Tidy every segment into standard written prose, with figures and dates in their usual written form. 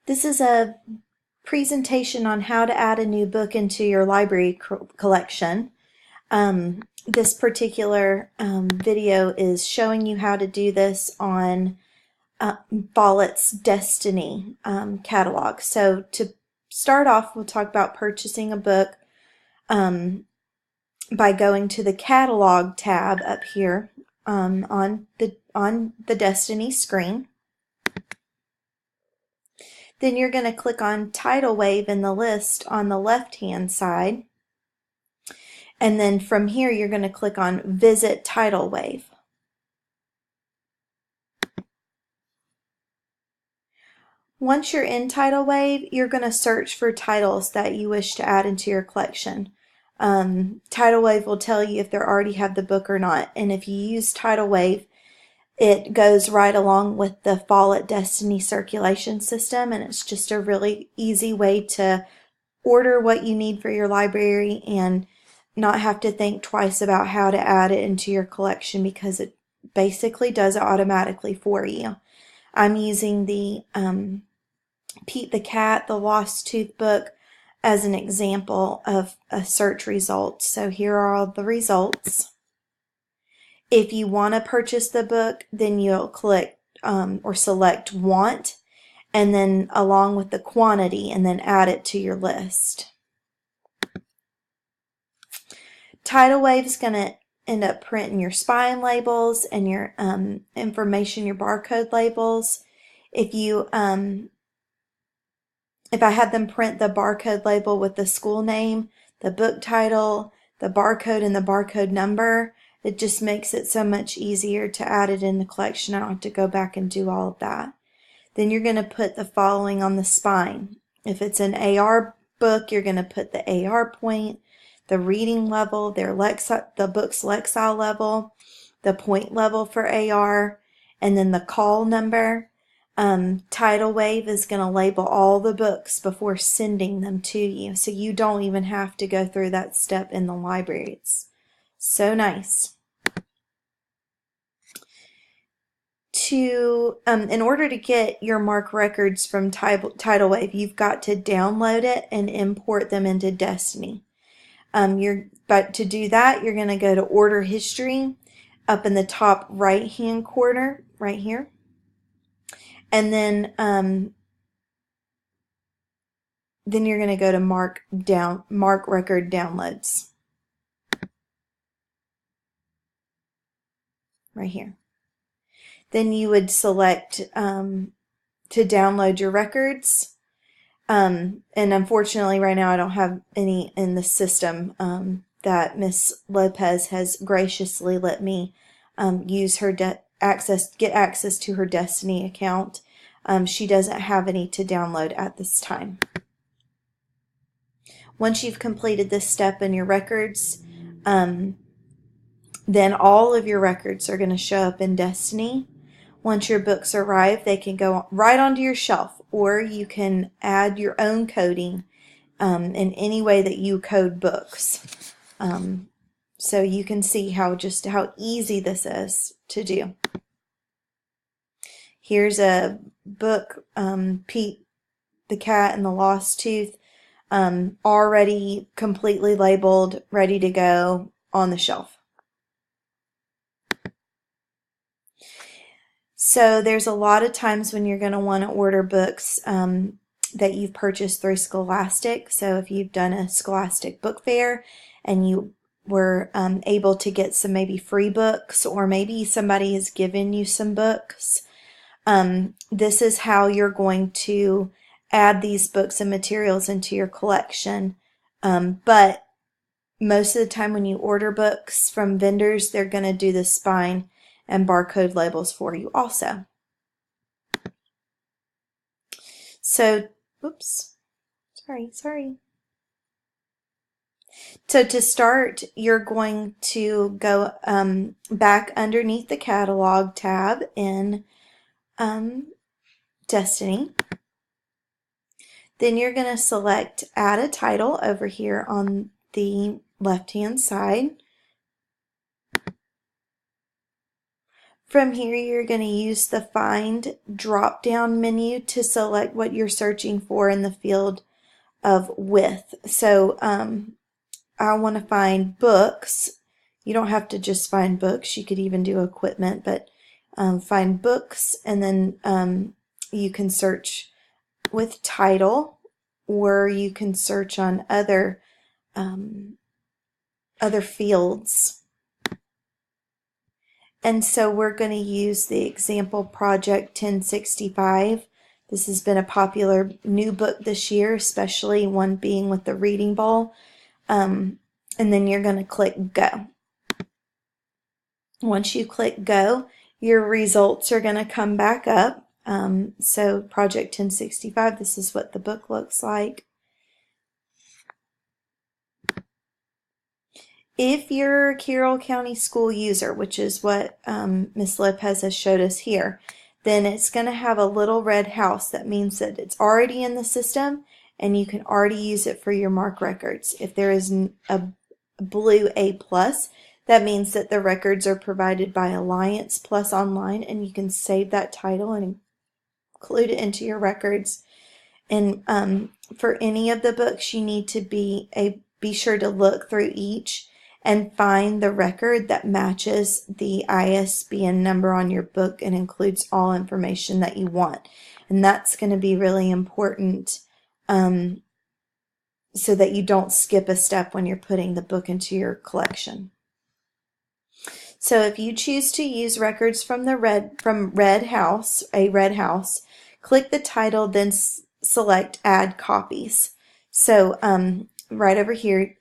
This is a presentation on how to add a new book into your library collection. This particular video is showing you how to do this on Follett's Destiny catalog. So to start off, we'll talk about purchasing a book by going to the catalog tab up here on the Destiny screen. Then you're going to click on Tidal Wave in the list on the left-hand side. And then from here, you're going to click on Visit Tidal Wave. Once you're in Tidal Wave, you're going to search for titles that you wish to add into your collection. Tidal Wave will tell you if they already have the book or not. And if you use Tidal Wave, it goes right along with the Follett Destiny circulation system, and it's just a really easy way to order what you need for your library and not have to think twice about how to add it into your collection because it basically does it automatically for you. I'm using the Pete the Cat, the Lost Tooth book as an example of a search result. So here are all the results. If you want to purchase the book, then you'll click or select Want, and then along with the quantity, and then add it to your list. Tidal Wave is going to end up printing your spine labels and your information, your barcode labels. If I had them print the barcode label with the school name, the book title, the barcode, and the barcode number, it just makes it so much easier to add it in the collection. I don't have to go back and do all of that. Then you're going to put the following on the spine. If it's an AR book, you're going to put the AR point, the reading level, the book's Lexile level, the point level for AR, and then the call number. Tidal Wave is going to label all the books before sending them to you, so you don't even have to go through that step in the library. It's so nice. In order to get your MARC records from Tidal Wave, you've got to download it and import them into Destiny. But to do that, you're going to go to Order History up in the top right-hand corner, right here. And then you're going to go to MARC Record Downloads. Right here. Then you would select to download your records. And unfortunately right now I don't have any in the system that Miss Lopez has graciously let me use her get access to her Destiny account. She doesn't have any to download at this time. Once you've completed this step in your records, then all of your records are going to show up in Destiny. Once your books arrive, they can go right onto your shelf, or you can add your own coding in any way that you code books. So you can see how easy this is to do. Here's a book, Pete the Cat and the Lost Tooth, already completely labeled, ready to go on the shelf. So there's a lot of times when you're going to want to order books that you've purchased through Scholastic. So if you've done a Scholastic book fair and you were able to get some maybe free books, or maybe somebody has given you some books, this is how you're going to add these books and materials into your collection. But most of the time when you order books from vendors, they're going to do the spine and barcode labels for you also. So, oops, sorry. So to start, you're going to go back underneath the catalog tab in Destiny. Then you're going to select Add a Title over here on the left-hand side. From here, you're going to use the Find drop-down menu to select what you're searching for in the field of with. So I want to find books. You don't have to just find books. You could even do equipment, but find books, and then you can search with title, or you can search on other fields. And so we're going to use the example Project 1065. This has been a popular new book this year, especially one being with the reading ball. And then you're going to click Go. Once you click Go, your results are going to come back up. So Project 1065, this is what the book looks like. If you're a Carroll County School user, which is what Ms. Lopez has showed us here, then it's going to have a little red house. That means that it's already in the system and you can already use it for your MARC records. If there is a blue A+, that means that the records are provided by Alliance Plus Online, and you can save that title and include it into your records. And for any of the books, you need to be sure to look through each and find the record that matches the ISBN number on your book and includes all information that you want. And that's going to be really important so that you don't skip a step when you're putting the book into your collection. So if you choose to use records from a red house, click the title, then select Add Copies. So right over here,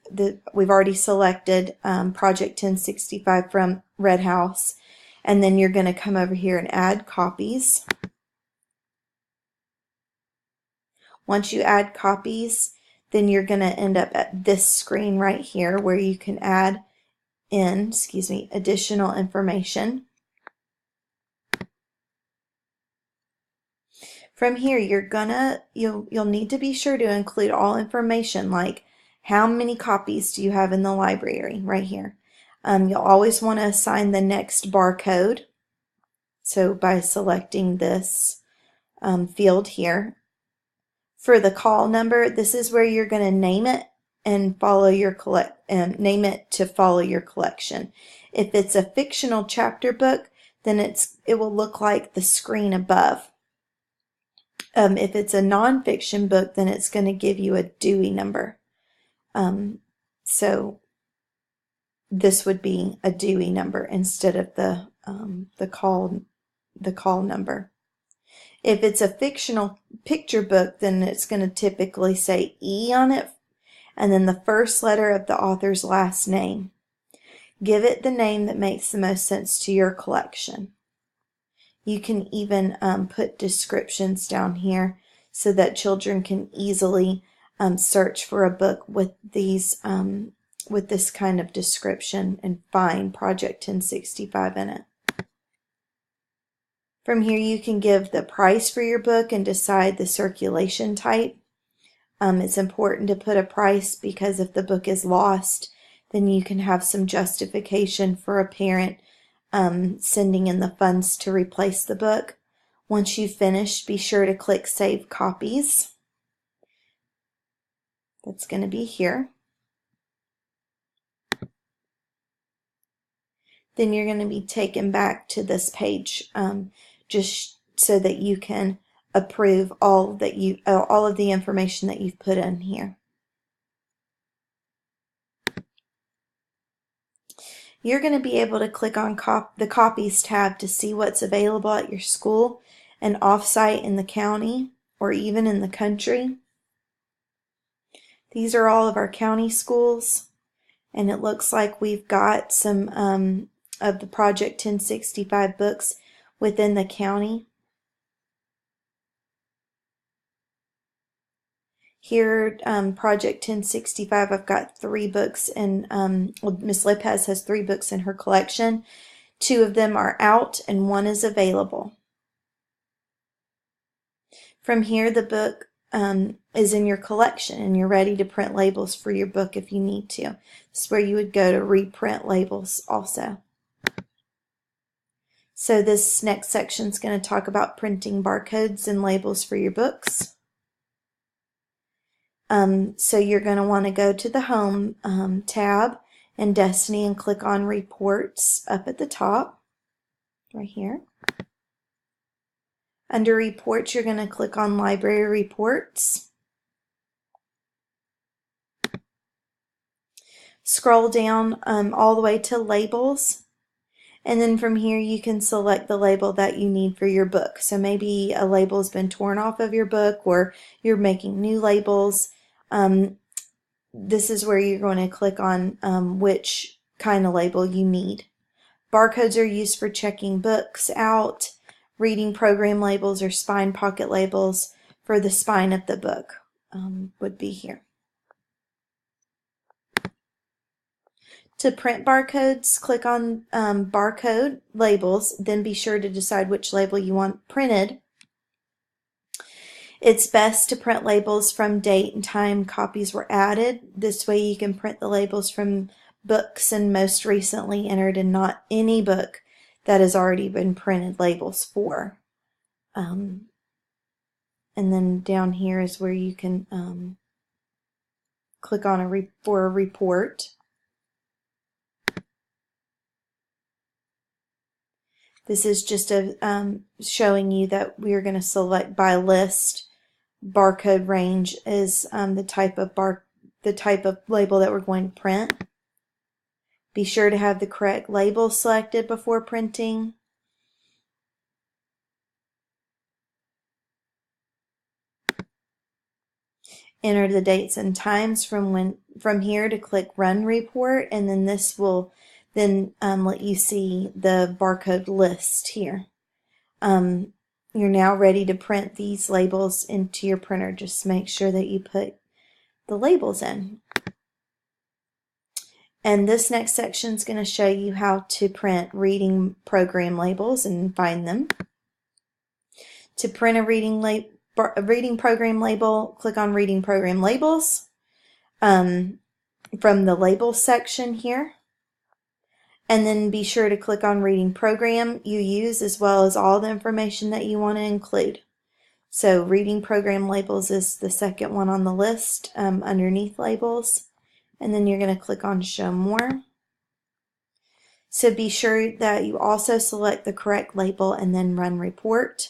we've already selected Project 1065 from Red House, and then you're going to come over here and add copies. Once you add copies, then you're going to end up at this screen right here where you can add in, additional information. From here, you'll need to be sure to include all information, like how many copies do you have in the library right here. You'll always want to assign the next barcode. So by selecting this field here. For the call number, this is where you're going to name it and name it to follow your collection. If it's a fictional chapter book, then it will look like the screen above. If it's a nonfiction book, then it's going to give you a Dewey number. So this would be a Dewey number instead of the call number. If it's a fictional picture book, then it's going to typically say E on it, and then the first letter of the author's last name. Give it the name that makes the most sense to your collection. You can even put descriptions down here so that children can easily search for a book with this kind of description and find Project 1065 in it. From here, you can give the price for your book and decide the circulation type. It's important to put a price because if the book is lost, then you can have some justification for a parent sending in the funds to replace the book. Once you've finished, be sure to click Save Copies. That's going to be here. Then you're going to be taken back to this page just so that you can approve all of the information that you've put in here. You're going to be able to click on the Copies tab to see what's available at your school and off-site in the county or even in the country. These are all of our county schools, and it looks like we've got some of the Project 1065 books within the county. Here, Project 1065, I've got 3 books, and Ms. Lopez has 3 books in her collection. 2 of them are out, and 1 is available. From here, the book is in your collection, and you're ready to print labels for your book if you need to. This is where you would go to reprint labels also. So this next section is going to talk about printing barcodes and labels for your books. So you're going to want to go to the Home tab in Destiny and click on Reports up at the top, right here. Under Reports, you're going to click on Library Reports. Scroll down all the way to Labels. And then from here you can select the label that you need for your book. So maybe a label has been torn off of your book, or you're making new labels. This is where you're going to click on which kind of label you need. Barcodes are used for checking books out. Reading program labels or spine pocket labels for the spine of the book would be here. To print barcodes, click on barcode labels, then be sure to decide which label you want printed. It's best to print labels from date and time copies were added. This way you can print the labels from books and most recently entered and not any book that has already been printed labels for. And then down here is where you can click on for a report. This is just showing you that we are going to select by list. Barcode range is the type of label that we're going to print. Be sure to have the correct label selected before printing. Enter the dates and times from here to click Run Report, and then this will let you see the barcode list here. You're now ready to print these labels into your printer. Just make sure that you put the labels in. And this next section is going to show you how to print reading program labels and find them. To print a reading program label, click on Reading Program Labels from the Labels section here. And then be sure to click on Reading Program you use, as well as all the information that you want to include. So Reading Program Labels is the second one on the list underneath Labels. And then you're going to click on Show More. So be sure that you also select the correct label and then Run Report.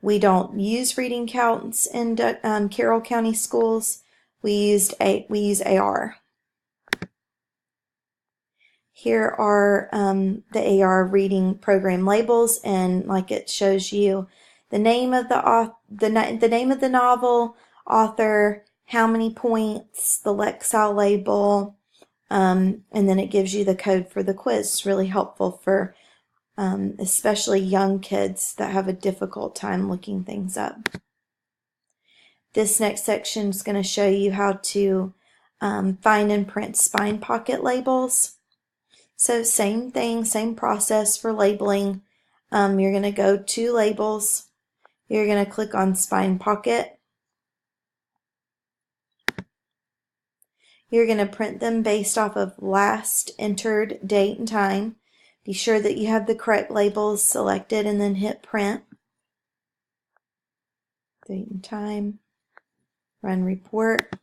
We don't use reading counts in Carroll County Schools. We use AR. Here are the AR reading program labels, and like it shows you the name of the name of the novel, author, how many points, the Lexile label, and then it gives you the code for the quiz. It's really helpful for especially young kids that have a difficult time looking things up. This next section is going to show you how to find and print spine pocket labels. So same thing, same process for labeling. You're going to go to Labels. You're going to click on Spine Pocket. You're going to print them based off of last entered date and time. Be sure that you have the correct labels selected and then hit Print. Date and time. Run Report.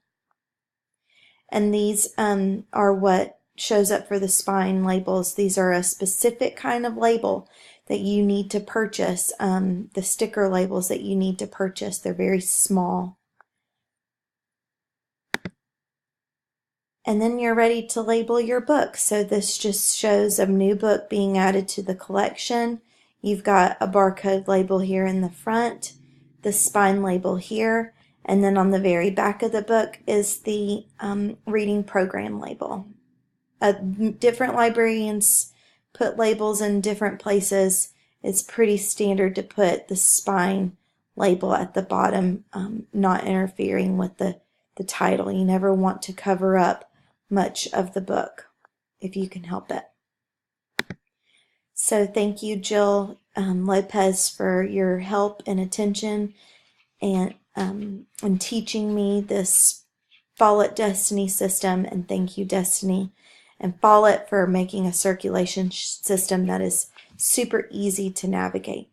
And these are what shows up for the spine labels. These are a specific kind of label that you need to purchase. The sticker labels that you need to purchase, they're very small. And then you're ready to label your book. So this just shows a new book being added to the collection. You've got a barcode label here in the front, the spine label here, and then on the very back of the book is the reading program label. Different librarians put labels in different places. It's pretty standard to put the spine label at the bottom, not interfering with the title. You never want to cover up much of the book if you can help it. So thank you, Jill Lopez, for your help and attention and teaching me this Follett Destiny system, and thank you, Destiny and Follett, for making a circulation system that is super easy to navigate.